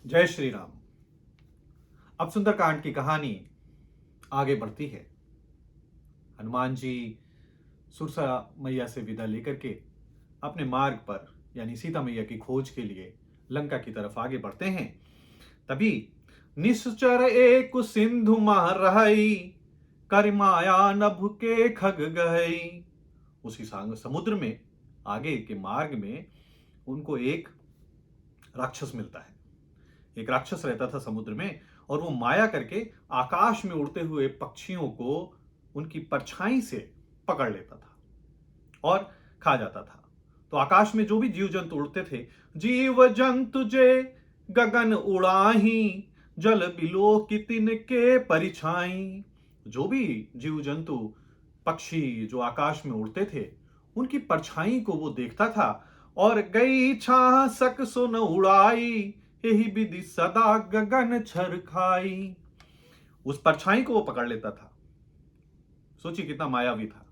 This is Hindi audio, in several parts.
जय श्री राम। अब सुंदरकांड की कहानी आगे बढ़ती है। हनुमान जी सुरसा मैया से विदा लेकर के अपने मार्ग पर यानी सीता मैया की खोज के लिए लंका की तरफ आगे बढ़ते हैं। तभी निश्चर एक सिंधु मह रहई, कर माया नभ के खग गहई। उसी समुद्र में आगे के मार्ग में उनको एक राक्षस मिलता है। एक राक्षस रहता था समुद्र में और वो माया करके आकाश में उड़ते हुए पक्षियों को उनकी परछाई से पकड़ लेता था और खा जाता था। तो आकाश में जो भी जीव जंतु उड़ते थे, जीव जंतु जे गगन उड़ाही, जल बिलो की तिनके परिछाई। जो भी जीव जंतु पक्षी जो आकाश में उड़ते थे, उनकी परछाई को वो देखता था और गई छा सक सुन उड़ाई, यही विधि सदा गगन छर खाई। उस परछाई को वो पकड़ लेता था। सोचिए कितना मायावी था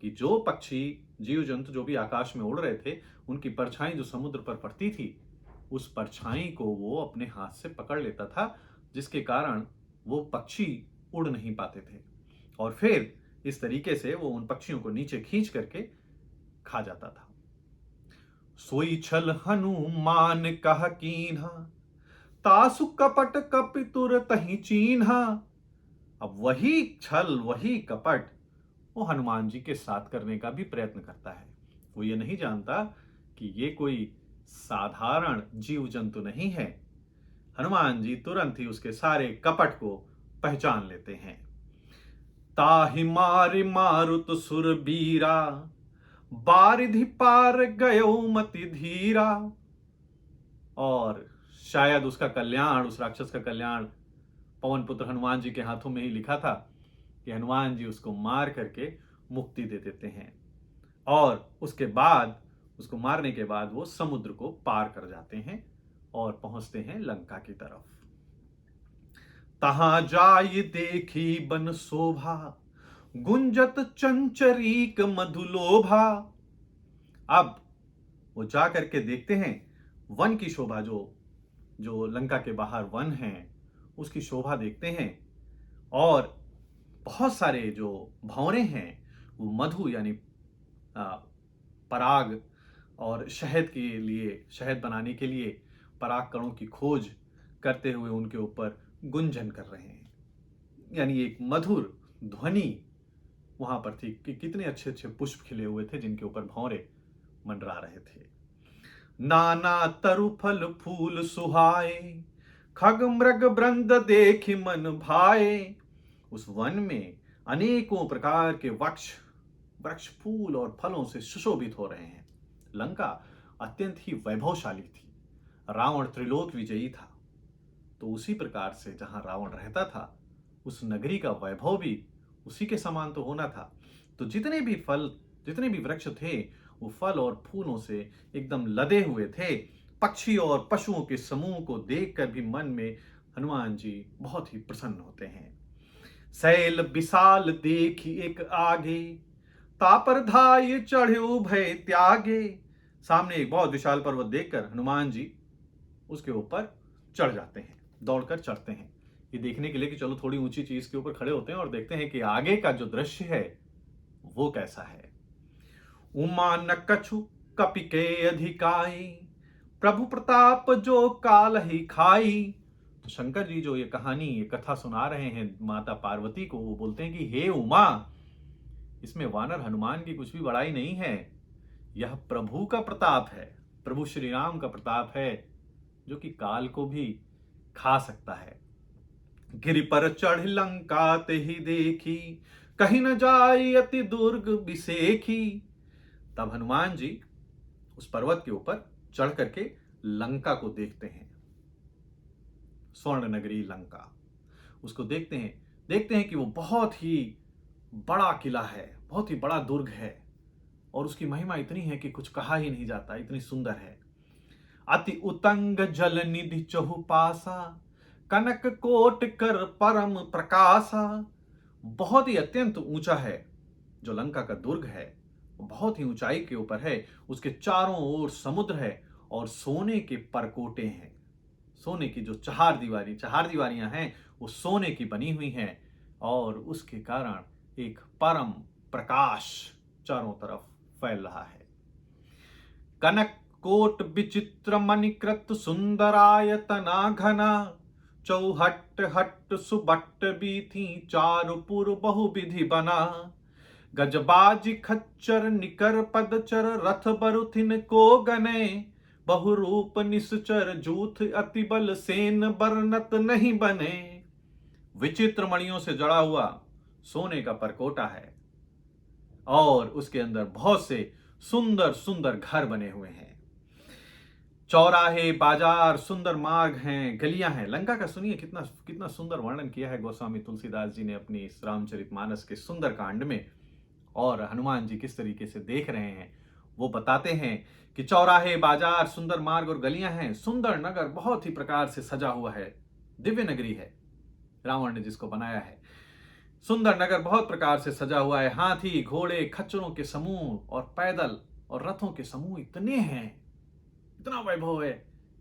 कि जो पक्षी जीव जंतु जो भी आकाश में उड़ रहे थे, उनकी परछाई जो समुद्र पर पड़ती थी, उस परछाई को वो अपने हाथ से पकड़ लेता था, जिसके कारण वो पक्षी उड़ नहीं पाते थे और फिर इस तरीके से वो उन पक्षियों को नीचे खींच करके खा जाता था। सोई छल हनुमान कह कीन्हा, तासु कपट कपितुर तहि चीन्हा। अब वही छल वही कपट वो हनुमान जी के साथ करने का भी प्रयत्न करता है। वो ये नहीं जानता कि ये कोई साधारण जीव जंतु नहीं है। हनुमान जी तुरंत ही उसके सारे कपट को पहचान लेते हैं। ताहि मारि मारुत सुर बीरा, बारिधि पार गयो मति धीरा। और शायद उसका कल्याण, उस राक्षस का कल्याण पवन पुत्र हनुमान जी के हाथों में ही लिखा था कि हनुमान जी उसको मार करके मुक्ति दे देते हैं और उसके बाद उसको मारने के बाद वो समुद्र को पार कर जाते हैं और पहुंचते हैं लंका की तरफ। तहां जाय देखी बन शोभा, गुंजत चंचरीक मधुलोभा। अब वो जा करके देखते हैं वन की शोभा, जो जो लंका के बाहर वन है उसकी शोभा देखते हैं और बहुत सारे जो भंवरे हैं वो मधु यानी पराग और शहद के लिए, शहद बनाने के लिए पराग कणों की खोज करते हुए उनके ऊपर गुंजन कर रहे हैं। यानी एक मधुर ध्वनि वहां पर थी कि कितने अच्छे अच्छे पुष्प खिले हुए थे जिनके ऊपर भंवरे मंडरा रहे थे। नाना तरु फल फूल सुहाए, खग मृग वृंद देखि मन भाए। उस वन में अनेकों प्रकार के वृक्ष फूल और फलों से सुशोभित हो रहे हैं। लंका अत्यंत ही वैभवशाली थी। रावण त्रिलोक विजयी था, तो उसी प्रकार से जहां रावण रहता था उस नगरी का वैभव भी उसी के समान तो होना था। तो जितने भी वृक्ष थे वो फल और फूलों से एकदम लदे हुए थे। पक्षी और पशुओं के समूह को देखकर भी मन में हनुमान जी बहुत ही प्रसन्न होते हैं। शैल विशाल देखी एक आगे, तापर धाय चढ़्यो भय त्यागे। सामने एक बहुत विशाल पर्वत देखकर हनुमान जी उसके ऊपर चढ़ जाते हैं, दौड़कर चढ़ते हैं ये देखने के लिए कि चलो थोड़ी ऊंची चीज के ऊपर खड़े होते हैं और देखते हैं कि आगे का जो दृश्य है वो कैसा है। उमा न कछु कपि के अधिकाई, प्रभु प्रताप जो काल ही खाई। तो शंकर जी जो ये कहानी, ये कथा सुना रहे हैं माता पार्वती को, वो बोलते हैं कि हे उमा, इसमें वानर हनुमान की कुछ भी बड़ाई नहीं है। यह प्रभु का प्रताप है, प्रभु श्री राम का प्रताप है, जो कि काल को भी खा सकता है। गिरि पर चढ़ लंका ते ही देखी, कहीं न जाय अति दुर्ग बिसेखी। तब हनुमान जी उस पर्वत के ऊपर चढ़ करके लंका को देखते हैं। स्वर्ण नगरी लंका, उसको देखते हैं कि वो बहुत ही बड़ा किला है, बहुत ही बड़ा दुर्ग है और उसकी महिमा इतनी है कि कुछ कहा ही नहीं जाता, इतनी सुंदर है। अति उतंग जल निधि चहुपासा, कनक कोट कर परम प्रकाशा। बहुत ही अत्यंत ऊंचा है जो लंका का दुर्ग है, वो बहुत ही ऊंचाई के ऊपर है। उसके चारों ओर समुद्र है और सोने के परकोटे हैं। सोने की जो चार दीवारियां हैं वो सोने की बनी हुई हैं और उसके कारण एक परम प्रकाश चारों तरफ फैल रहा है। कनक कोट विचित्र मणिकृत सुंदरायतना घना, चौहट हट सुबट्ट बीथी चारुपुर बहुविधि बना। गजबाज खच्चर निकर पदचर रथ बरुथिन को गने, बहुरूप निश्चर जूथ अति बल सेन बरनत नहीं बने। विचित्र मणियों से जड़ा हुआ सोने का परकोटा है और उसके अंदर बहुत से सुंदर सुंदर घर बने हुए हैं। चौराहे, बाजार, सुंदर मार्ग हैं, गलियां हैं। लंका का सुनिए कितना कितना सुंदर वर्णन किया है गोस्वामी तुलसीदास जी ने अपनी इस रामचरितमानस के सुंदर कांड में। और हनुमान जी किस तरीके से देख रहे हैं वो बताते हैं कि चौराहे, बाजार, सुंदर मार्ग और गलियां हैं। सुंदर नगर बहुत ही प्रकार से सजा हुआ है। दिव्य नगरी है रावण ने जिसको बनाया है। सुंदर नगर बहुत प्रकार से सजा हुआ है। हाथी, घोड़े, खच्चरों के समूह और पैदल और रथों के समूह इतने हैं, इतना वैभव है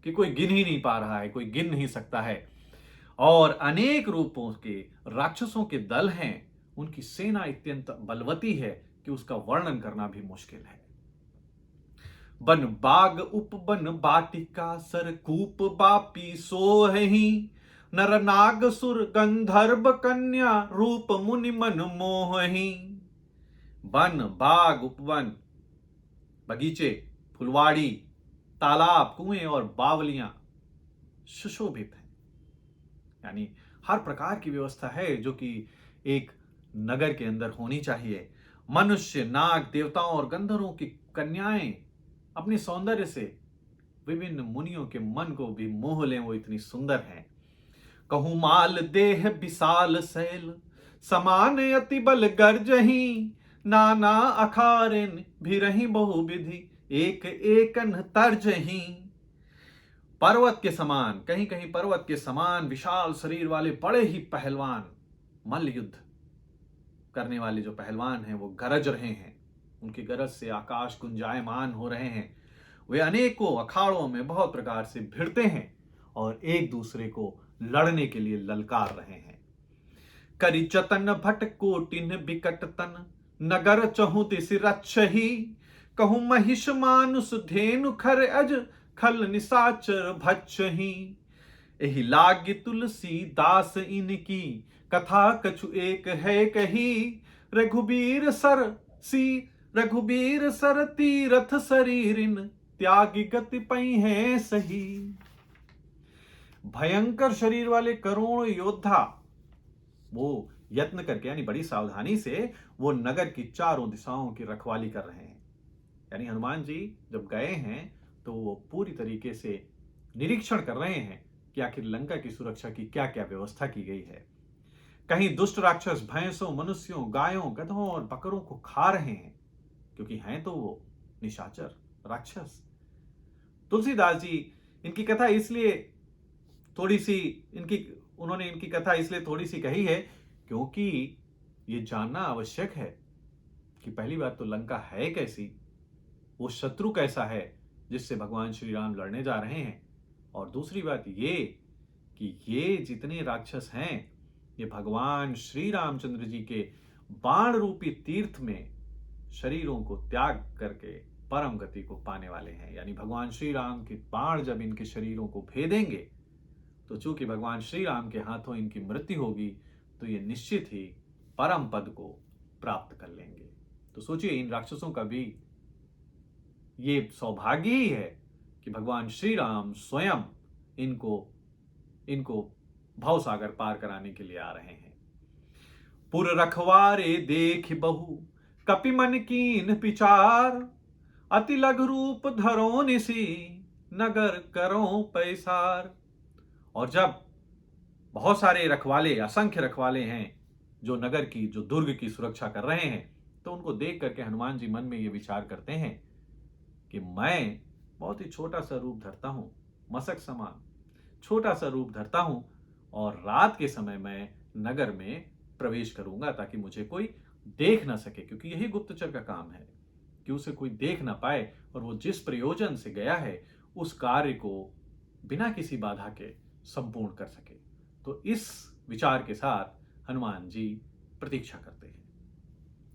कि कोई गिन ही नहीं पा रहा है, कोई गिन नहीं सकता है। और अनेक रूपों के राक्षसों के दल हैं। उनकी सेना अत्यंत बलवती है कि उसका वर्णन करना भी मुश्किल है। बन बाग उपबन बाटिका सरकूप बापी सोहि, नर नाग सुर गंधर्व कन्या रूप मुनि मन मोहि। बन, बाग, उपवन, बगीचे, फुलवाड़ी, तालाब, कुएं और बावलियां सुशोभित हैं। यानी हर प्रकार की व्यवस्था है जो कि एक नगर के अंदर होनी चाहिए। मनुष्य, नाग, देवताओं और गंधर्वों की कन्याएं अपने सौंदर्य से विभिन्न मुनियों के मन को भी मोह लें, वो इतनी सुंदर हैं। कहूं माल देह विशाल शैल, समान अति बल गर्जही। नाना अखारिन भी रही बहुविधि, एक एकन तर्जही। पर्वत के समान, कहीं कहीं पर्वत के समान विशाल शरीर वाले बड़े ही पहलवान, मल्ल युद्ध करने वाले जो पहलवान हैं वो गरज रहे हैं। उनकी गरज से आकाश गुंजायमान हो रहे हैं। वे अनेकों अखाड़ों में बहुत प्रकार से भिड़ते हैं और एक दूसरे को लड़ने के लिए ललकार रहे हैं। करि जतन भट कोटिन बिकट तन, नगर चहु दिसि रक्षहि। कहूं महिष मानुष धेनु खर अज, खल निसाचर भक्षहि। एहि लागी तुलसी दास इनकी, कथा कछु एक है कही। रघुबीर सर तीरथ शरीरिन, त्यागी गति पई है सही। भयंकर शरीर वाले करोड़ों योद्धा वो यत्न करके यानी बड़ी सावधानी से वो नगर की चारों दिशाओं की रखवाली कर रहे हैं। यानी हनुमान जी जब गए हैं तो वो पूरी तरीके से निरीक्षण कर रहे हैं कि आखिर लंका की सुरक्षा की क्या क्या व्यवस्था की गई है। कहीं दुष्ट राक्षस भैंसों, मनुष्यों, गायों, गधों और बकरों को खा रहे हैं, क्योंकि हैं तो वो निशाचर राक्षस। तुलसीदास जी इनकी कथा इसलिए थोड़ी सी इनकी कथा इसलिए थोड़ी सी कही है क्योंकि ये जानना आवश्यक है कि पहली बात तो लंका है कैसी, वो शत्रु कैसा है जिससे भगवान श्री राम लड़ने जा रहे हैं। और दूसरी बात ये कि ये जितने राक्षस हैं ये भगवान श्री रामचंद्र जी के बाण रूपी तीर्थ में शरीरों को त्याग करके परम गति को पाने वाले हैं। यानी भगवान श्री राम के बाण जब इनके शरीरों को भेदेंगे तो चूंकि भगवान श्री राम के हाथों इनकी मृत्यु होगी तो ये निश्चित ही परम पद को प्राप्त कर लेंगे। तो सोचिए इन राक्षसों का भी ये सौभाग्य ही है कि भगवान श्री राम स्वयं इनको भवसागर पार कराने के लिए आ रहे हैं। पुर रखवारे देख बहु, कपि मन कीन पिचार। अति लघु रूप धरो निसी, नगर करो पैसार। और जब बहुत सारे रखवाले, असंख्य रखवाले हैं जो नगर की, जो दुर्ग की सुरक्षा कर रहे हैं, तो उनको देख करके हनुमान जी मन में ये विचार करते हैं कि मैं बहुत ही छोटा सा रूप धरता हूं, मशक समान छोटा सा रूप धरता हूं और रात के समय मैं नगर में प्रवेश करूंगा ताकि मुझे कोई देख ना सके, क्योंकि यही गुप्तचर का काम है कि उसे कोई देख ना पाए और वो जिस प्रयोजन से गया है उस कार्य को बिना किसी बाधा के संपूर्ण कर सके। तो इस विचार के साथ हनुमान जी प्रतीक्षा करते हैं।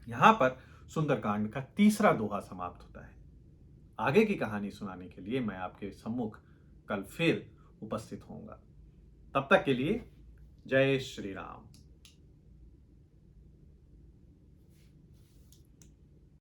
यहां पर सुंदरकांड का तीसरा दोहा समाप्त होता है। आगे की कहानी सुनाने के लिए मैं आपके सम्मुख कल फिर उपस्थित होऊंगा। तब तक के लिए जय श्री राम।